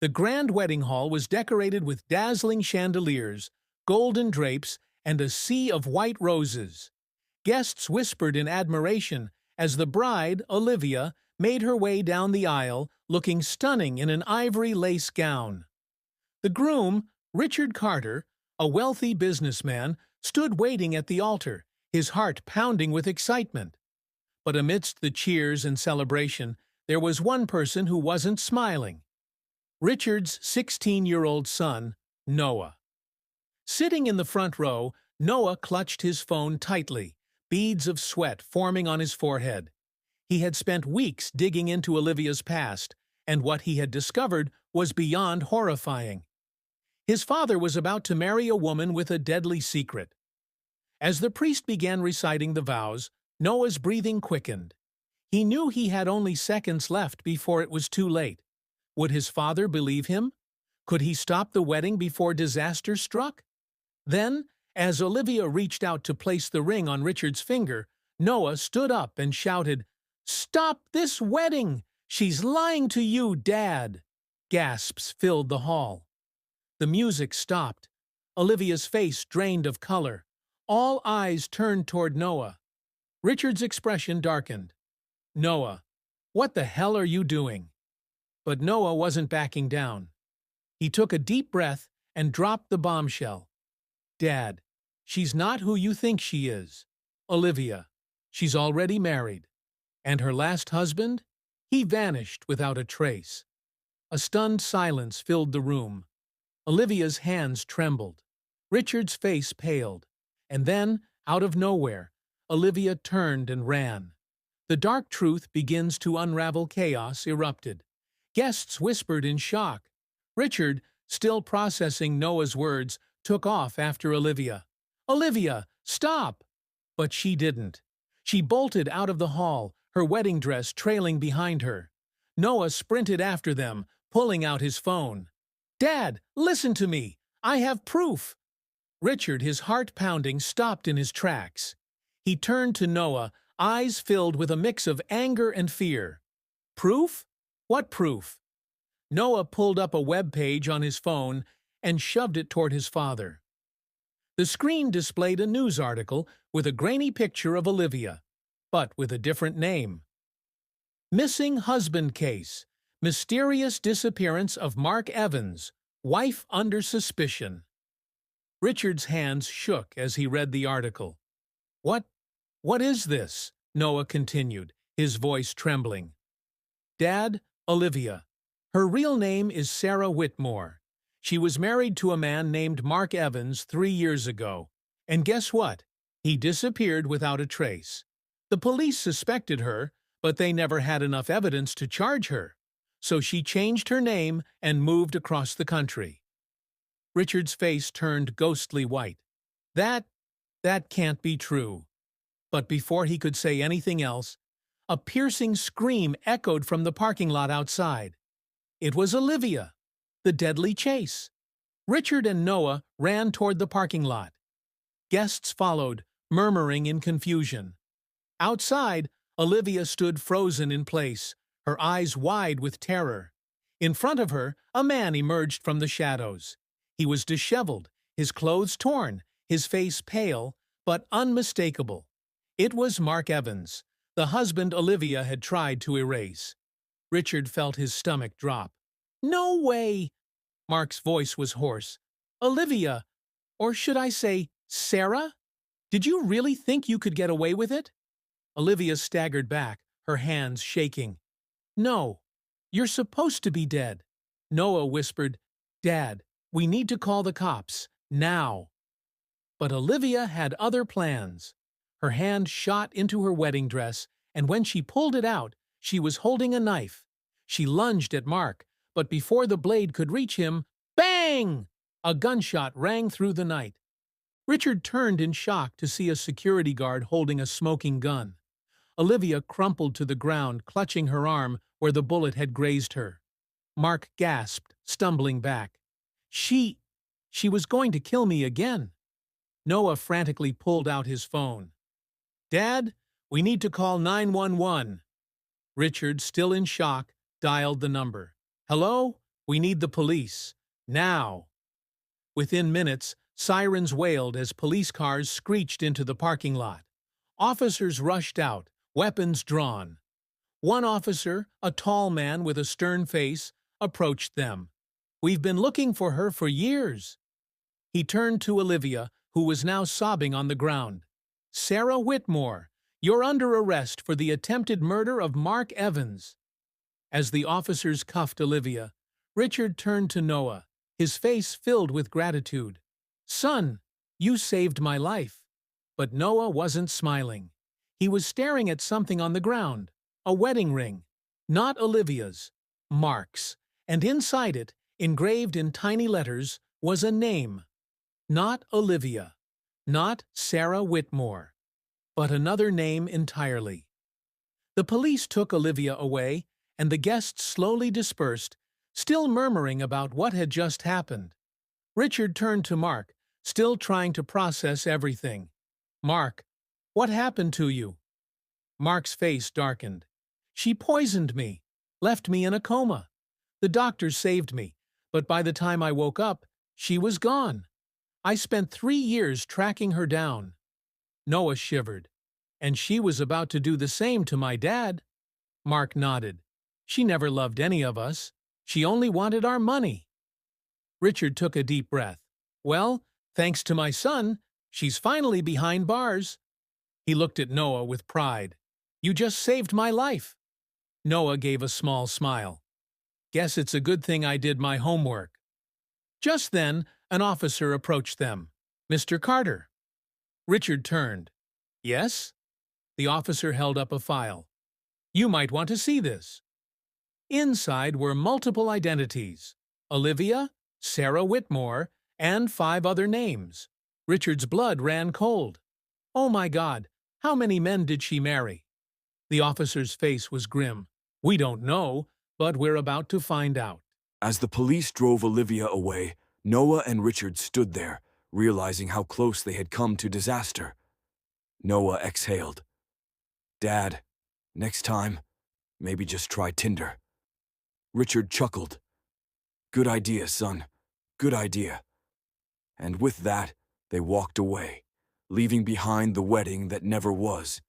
The grand wedding hall was decorated with dazzling chandeliers, golden drapes, and a sea of white roses. Guests whispered in admiration as the bride, Olivia, made her way down the aisle, looking stunning in an ivory lace gown. The groom, Richard Carter, a wealthy businessman, stood waiting at the altar, his heart pounding with excitement. But amidst the cheers and celebration, there was one person who wasn't smiling. Richard's 16-year-old son, Noah. Sitting in the front row, Noah clutched his phone tightly, beads of sweat forming on his forehead. He had spent weeks digging into Olivia's past, and what he had discovered was beyond horrifying. His father was about to marry a woman with a deadly secret. As the priest began reciting the vows, Noah's breathing quickened. He knew he had only seconds left before it was too late. Would his father believe him? Could he stop the wedding before disaster struck? Then, as Olivia reached out to place the ring on Richard's finger, Noah stood up and shouted, "Stop this wedding! She's lying to you, Dad!" Gasps filled the hall. The music stopped. Olivia's face drained of color. All eyes turned toward Noah. Richard's expression darkened. "Noah, what the hell are you doing?" But Noah wasn't backing down. He took a deep breath and dropped the bombshell. "Dad, she's not who you think she is. Olivia, she's already married. And her last husband? He vanished without a trace." A stunned silence filled the room. Olivia's hands trembled. Richard's face paled. And then, out of nowhere, Olivia turned and ran. The dark truth begins to unravel. Chaos erupted. Guests whispered in shock. Richard, still processing Noah's words, took off after Olivia. "Olivia, stop!" But she didn't. She bolted out of the hall, her wedding dress trailing behind her. Noah sprinted after them, pulling out his phone. "Dad, listen to me! I have proof!" Richard, his heart pounding, stopped in his tracks. He turned to Noah, eyes filled with a mix of anger and fear. "Proof? What proof?" Noah pulled up a web page on his phone and shoved it toward his father. The screen displayed a news article with a grainy picture of Olivia, but with a different name. "Missing husband case. Mysterious disappearance of Mark Evans, wife under suspicion." Richard's hands shook as he read the article. What is this?" Noah continued, his voice trembling. "Dad, Olivia. Her real name is Sarah Whitmore. She was married to a man named Mark Evans 3 years ago. And guess what? He disappeared without a trace. The police suspected her, but they never had enough evidence to charge her. So she changed her name and moved across the country." Richard's face turned ghostly white. That can't be true." But before he could say anything else, a piercing scream echoed from the parking lot outside. It was Olivia. The deadly chase. Richard and Noah ran toward the parking lot. Guests followed, murmuring in confusion. Outside, Olivia stood frozen in place, her eyes wide with terror. In front of her, a man emerged from the shadows. He was disheveled, his clothes torn, his face pale, but unmistakable. It was Mark Evans, the husband Olivia had tried to erase. Richard felt his stomach drop. "No way!" Mark's voice was hoarse. "Olivia, or should I say, Sarah? Did you really think you could get away with it?" Olivia staggered back, her hands shaking. "No, you're supposed to be dead." Noah whispered, "Dad, we need to call the cops, now." But Olivia had other plans. Her hand shot into her wedding dress, and when she pulled it out, she was holding a knife. She lunged at Mark, but before the blade could reach him, bang! A gunshot rang through the night. Richard turned in shock to see a security guard holding a smoking gun. Olivia crumpled to the ground, clutching her arm where the bullet had grazed her. Mark gasped, stumbling back. She was going to kill me again." Noah frantically pulled out his phone. "Dad, we need to call 911. Richard, still in shock, dialed the number. "Hello? We need the police. Now. Within minutes, sirens wailed as police cars screeched into the parking lot. Officers rushed out, weapons drawn. One officer, a tall man with a stern face, approached them. "We've been looking for her for years." He turned to Olivia, who was now sobbing on the ground. "Sarah Whitmore, you're under arrest for the attempted murder of Mark Evans." As the officers cuffed Olivia, Richard turned to Noah, his face filled with gratitude. "Son, you saved my life." But Noah wasn't smiling. He was staring at something on the ground, a wedding ring. Not Olivia's, Mark's, and inside it, engraved in tiny letters, was a name. Not Olivia, not Sarah Whitmore, but another name entirely. The police took Olivia away, and the guests slowly dispersed, still murmuring about what had just happened. Richard turned to Mark, still trying to process everything. "Mark, what happened to you?" Mark's face darkened. "She poisoned me, left me in a coma. The doctors saved me, but by the time I woke up, she was gone. I spent 3 years tracking her down." Noah shivered. "And she was about to do the same to my dad." Mark nodded. "She never loved any of us. She only wanted our money." Richard took a deep breath. "Well, thanks to my son, she's finally behind bars." He looked at Noah with pride. "You just saved my life." Noah gave a small smile. "Guess it's a good thing I did my homework." Just then, an officer approached them. "Mr. Carter." Richard turned. "Yes?" The officer held up a file. "You might want to see this." Inside were multiple identities: Olivia, Sarah Whitmore, and 5 other names. Richard's blood ran cold. "Oh my God, how many men did she marry?" The officer's face was grim. "We don't know, but we're about to find out." As the police drove Olivia away, Noah and Richard stood there, realizing how close they had come to disaster. Noah exhaled. "Dad, next time, maybe just try Tinder." Richard chuckled. "Good idea, son. Good idea." And with that, they walked away, leaving behind the wedding that never was.